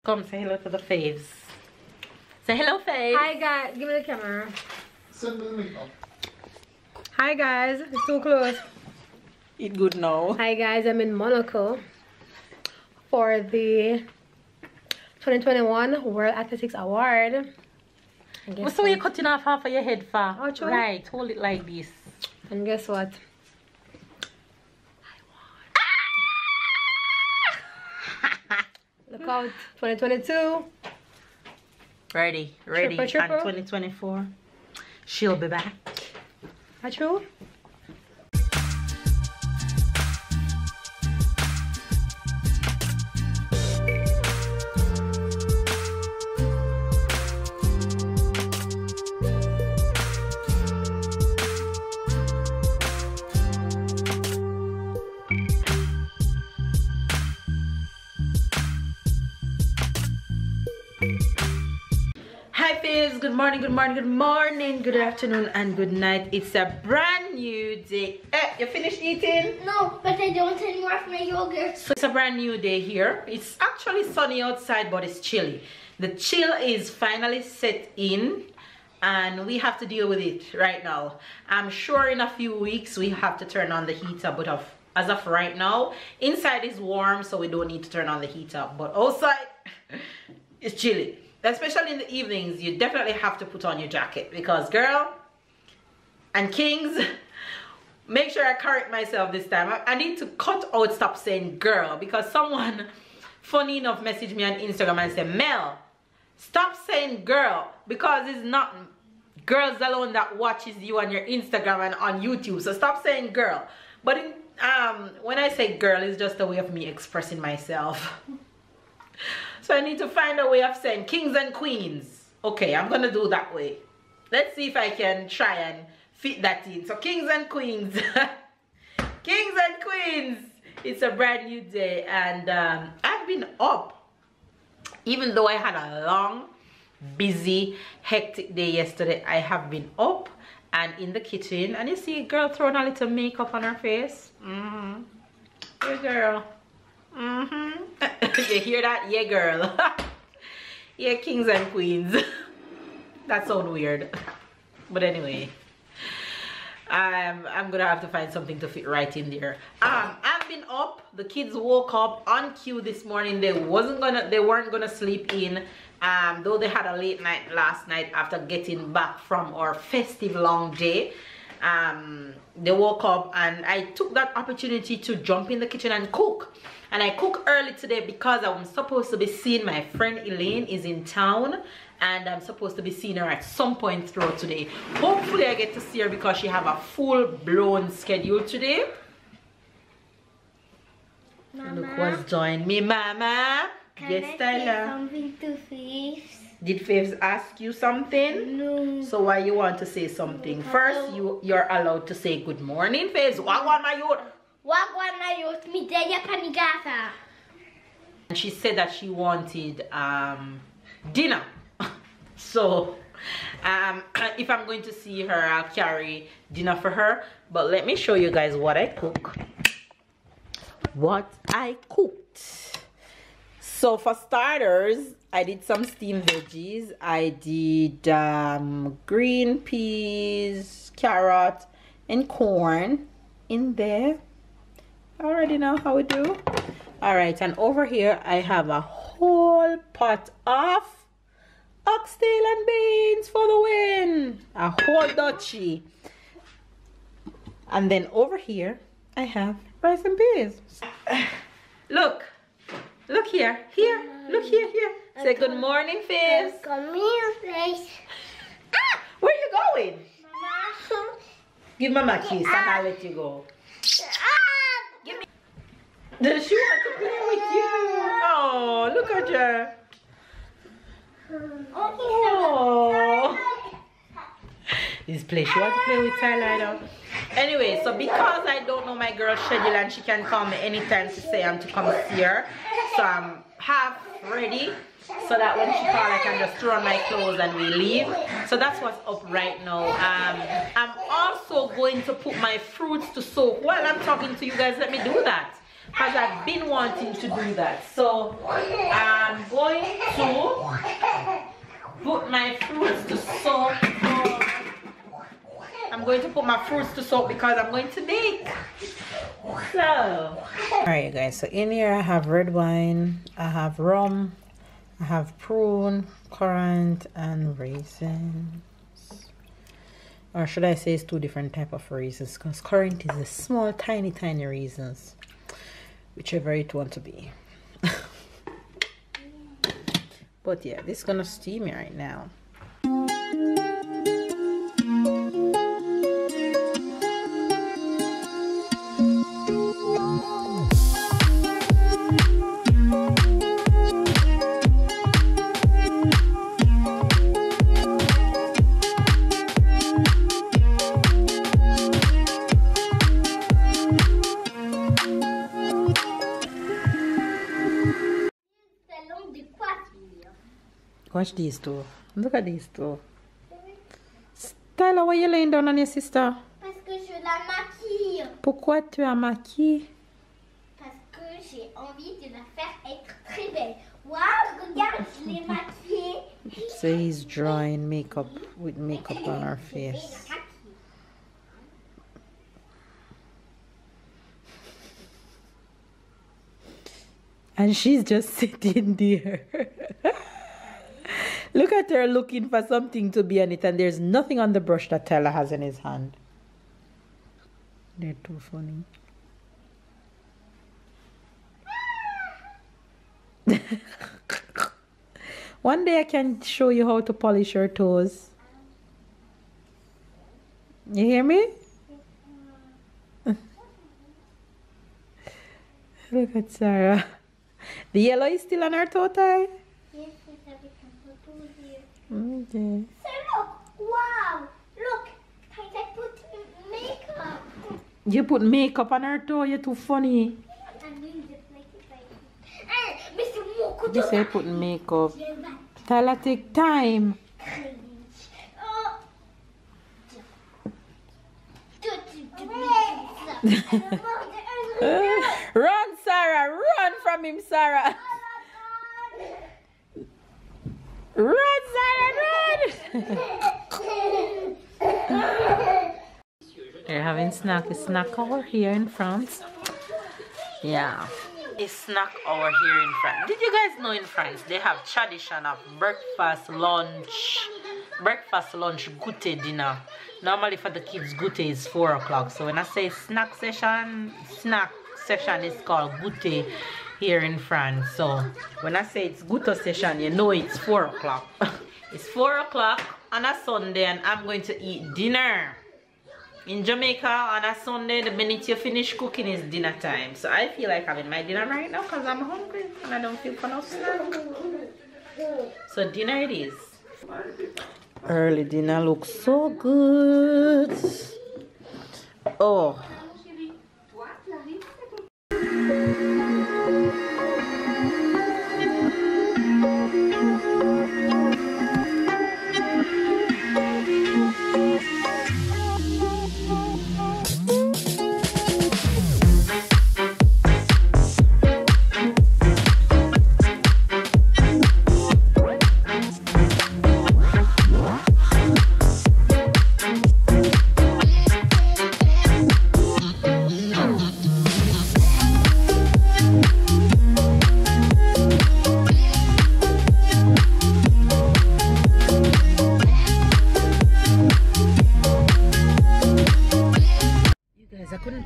Come say hello to the faves. Say hello, faves. Hi guys, give me the camera. Hi guys, it's too close. Eat good now. Hi guys, I'm in Monaco for the 2021 World Athletics Award. What's the way you're cutting off half of your head for? Oh, true. Right, hold it like this. And guess what? Look out, 2022. Ready. Triple. And 2024, she'll be back. Are true? Hi faves, good morning, good afternoon and good night. It's a brand new day. You finished eating? No, but I don't want any more of my yogurt. So it's a brand new day here. It's actually sunny outside, but it's chilly. The chill is finally set in and we have to deal with it right now. I'm sure in a few weeks we have to turn on the heater, but as of right now, inside is warm, so we don't need to turn on the heater, but outside it's chilly. Especially in the evenings, you definitely have to put on your jacket because girl and kings, make sure I correct myself this time. I need to cut out stop saying girl, because someone funny enough messaged me on Instagram and said, Mel, stop saying girl, because it's not girls alone that watches you on your Instagram and on YouTube, so stop saying girl. But when I say girl, it's just a way of me expressing myself. So I need to find a way of saying kings and queens. Okay, I'm gonna do that way. Let's see if I can try and fit that in. So kings and queens. Kings and queens. It's a brand new day and I've been up. Even though I had a long, busy, hectic day yesterday, I have been up and in the kitchen. And you see a girl throwing a little makeup on her face. Hey girl. You hear that? Yeah girl. Yeah, kings and queens. That sounds weird, but anyway, I'm gonna have to find something to fit right in there. I've been up. The kids woke up on cue this morning. They weren't gonna sleep in, though they had a late night last night after getting back from our festive long day. They woke up and I took that opportunity to jump in the kitchen and cook. And I cook early today because I'm supposed to be seeing my friend Elaine is in town and I'm supposed to be seeing her at some point throughout today. Hopefully I get to see her because she have a full-blown schedule today. Mama, look what's joined me, Mama. Yes, Tyler. Something to Faves. Did Faves ask you something? No. So why you want to say something? First, you're allowed to say good morning, Faves. Wagwan my youth. Wagwan na youth, mi daya panigata. And she said that she wanted dinner. So if I'm going to see her, I'll carry dinner for her. But let me show you guys what I cook. What I cooked. So for starters, I did some steamed veggies. I did green peas, carrot, and corn in there. I already know how we do. All right, and over here I have a whole pot of oxtail and beans for the win. A whole dutchie. And then over here I have rice and beans. Look here, look here. Say good morning, Faves. Come here, Faves. Where you going? Mama. Give Mama a kiss and I'll let you go. Give me. Does she want to play with you? Oh, look at her. Oh. This place, she wants to play with Tyler now. Anyway, so because I don't know my girl's schedule and she can call me anytime to say I'm to come see her, so I'm half ready so that when she calls I can just throw on my clothes and we leave. So that's what's up right now. I'm also going to put my fruits to soak. While I'm talking to you guys, let me do that. because I've been wanting to do that. So I'm going to put my fruits to soak. I'm going to put my fruits to soak because I'm going to bake. So, alright guys, so in here I have red wine, I have rum, I have prune, currant, and raisins. Or should I say it's two different type of raisins, because currant is the small tiny raisins, whichever it want to be. But yeah, this is gonna steam right now. Watch these two. Look at these two. Tyler, why are you laying down on your sister? Parce que je la maquille. Pourquoi tu as maquillé? Parce que j'ai envie de la faire être très belle. Waouh, regarde, je l'ai maquillée. So he's drawing makeup with makeup on her face. And she's just sitting there. Look at her looking for something to be on it, and there's nothing on the brush that Tyler has in his hand. They're too funny. One day I can show you how to polish your toes. You hear me? Look at Sarah. The yellow is still on her toe tie? Yes, avec un photo here. Okay. So look, wow, look, I put makeup. You put makeup on her toe, you're too funny. I'm doing the plate if Mr. Mokuto. You say put makeup. Tyler, take time. Run, Sarah, run from him, Sarah. Run, Sarah, run. They're having snack. A snack hour here in France. Yeah. A snack hour here in France. Did you guys know in France they have tradition of breakfast, lunch, goûter, dinner. Normally for the kids, goûter is 4 o'clock. So when I say snack session is called goûter here in France. So when I say it's goûter session, you know it's 4 o'clock. It's 4 o'clock on a Sunday and I'm going to eat dinner. In Jamaica on a Sunday, the minute you finish cooking is dinner time. So I feel like having my dinner right now because I'm hungry and I don't feel for no snack. So dinner it is. Early dinner looks so good. Oh.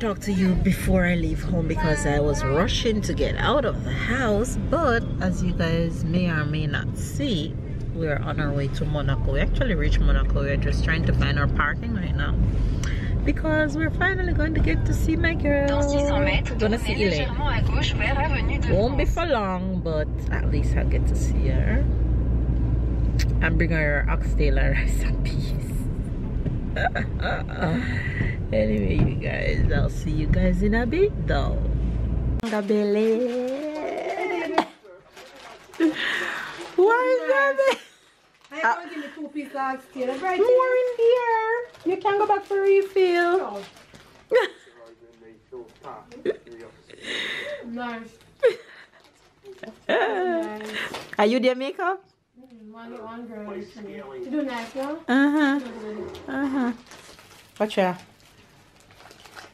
Talk to you before I leave home because I was rushing to get out of the house, but as you guys may or may not see, we're on our way to Monaco. We actually reached Monaco. We're just trying to find our parking right now because we're finally going to get to see my girl. We're gonna see Elaine. Won't be for long, but at least I'll get to see her and bring her oxtail and rice and peas. Anyway, you guys, I'll see you guys in a bit though. Why is that? I can't give me 2 pieces of oxtail. Right? You are in here. You can go back for refill. Nice. Are you their makeup? One girl to do nice, no? Watch her.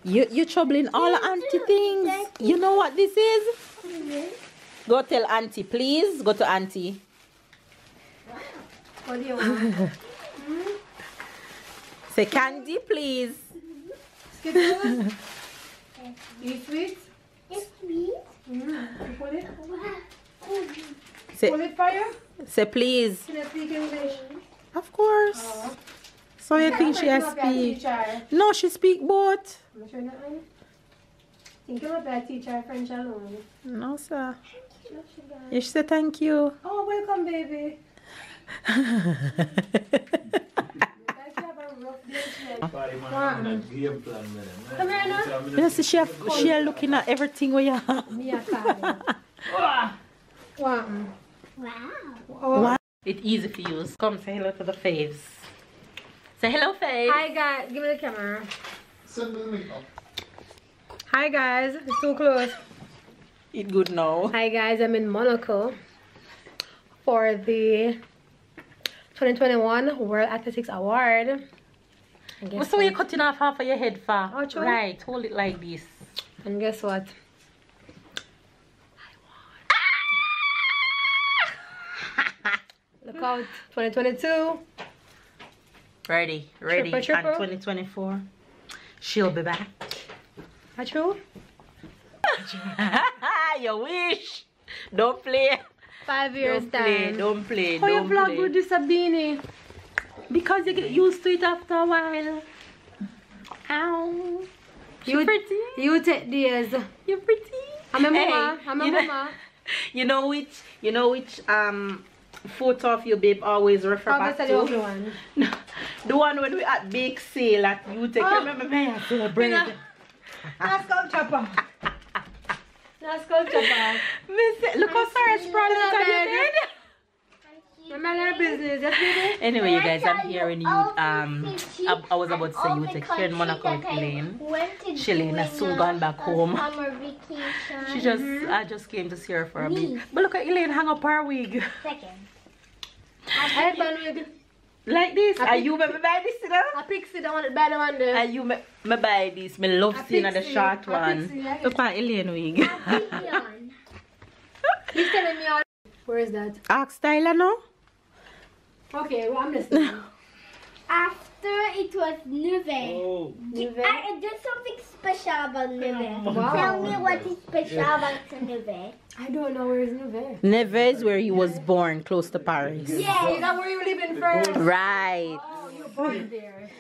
You troubling all the auntie things. You know what this is? Go tell auntie, please. Go to auntie. What do you want? Say candy, please. Skittles? Eat sweets? It's sweet. You put it? Say, Put it fire? say please. Can I speak English? Of course. So you think she has speak? No, she speak both. I'm sure not. Think you're a bad teacher, French alone. No, sir. You should say thank you. Oh, welcome, baby. You see, she looking at everything we have. Wow. It's easy for you. Come say hello to the faves. Say hello, faves. Hi, guys. Give me the camera. Hi, guys. It's too close. Eat good now. Hi, guys. I'm in Monaco for the 2021 World Athletics Award. What's the way you're cutting off half of your head for? Oh, true. Right, hold it like this. And guess what? Look out, 2022. Ready. Triple. And 2024, she'll be back. Are true? You wish. Don't play. 5 years time. Don't play. How you Don't vlog play. with this beanie? Because you get used to it after a while. Ow. You pretty. You take these. You're pretty. I'm a mama. Hey, I'm a mama. You know which photo of your babe always refer back I'll to? tell you one. No, the one when we at big sale at you take. Oh. Remember me? I feel bread. That's called chopper. That's called chopper. Look how Sarah spread it on your bed. Remember business, yes, baby? Anyway, you guys, I'm here in I was about to say you take here in Monaco with Elaine. Elaine has soon gone back home. I just came to see her for a bit. But look at Elaine hang up her wig. Second. I had one wig. Like this. Are you me buy this, you know? I pixie the one buy the one there. Are you me buy this? Me love seeing the short one. Look at Elaine wig. He's telling me all. Where is that? Ask Tyler now. Okay, well, I'm listening. After it was Neve. Oh. There's something special about Neve. Wow. Tell me what is special about Neve. I don't know where is Neve. Neve is where he was born, close to Paris. Yeah. Is that where you live in first? Right. Oh, you were born there.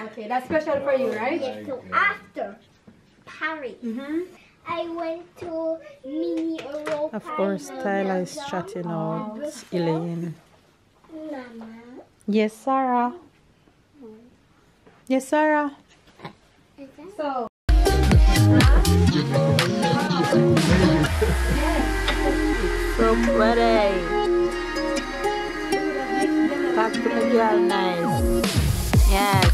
Okay, that's special for you, right? Yes, so after Paris, I went to Mini Europa. Of course, Tyler is chatting out Elaine. Mama. Yes, Sarah. Yes, Sarah. So. So pretty. Back to the girl, nice. Yes.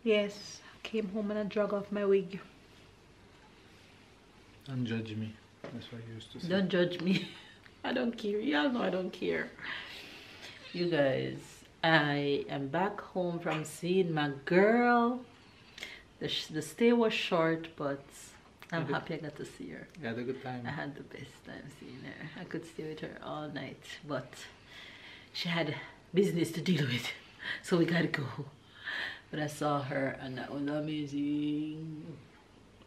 Yes, I came home and I drug off my wig. Don't judge me. That's what you used to say. Don't judge me. I don't care. Y'all know I don't care. You guys, I am back home from seeing my girl. The stay was short, but I'm happy I got to see her. You had a good time. I had the best time seeing her. I could stay with her all night, but she had business to deal with, so we gotta go. But I saw her and that was amazing.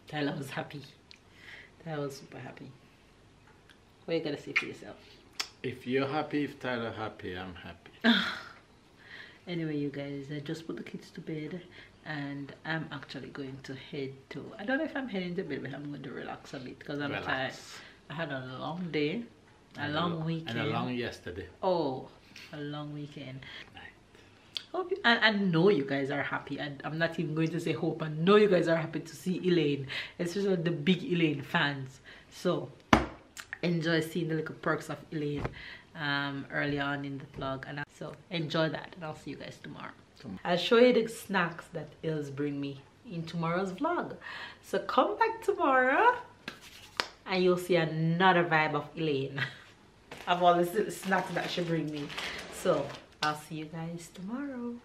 Tyler was happy. Tyler was super happy. What you gotta say for yourself? If you're happy, if Tyler happy, I'm happy. Anyway, you guys, I just put the kids to bed and I'm actually going to head to, I don't know if I'm heading to bed, but I'm going to relax a bit because I'm tired. I had a long day, a long weekend. And a long yesterday. Oh, a long weekend. Hope you, and I know you guys are happy. I'm not even going to say hope. I know you guys are happy to see Elaine, especially the big Elaine fans. So enjoy seeing the little perks of Elaine early on in the vlog, and so enjoy that, and I'll see you guys tomorrow. I'll show you the snacks that Ilse bring me in tomorrow's vlog. So come back tomorrow and you'll see another vibe of Elaine of all the snacks that she bring me. So I'll see you guys tomorrow.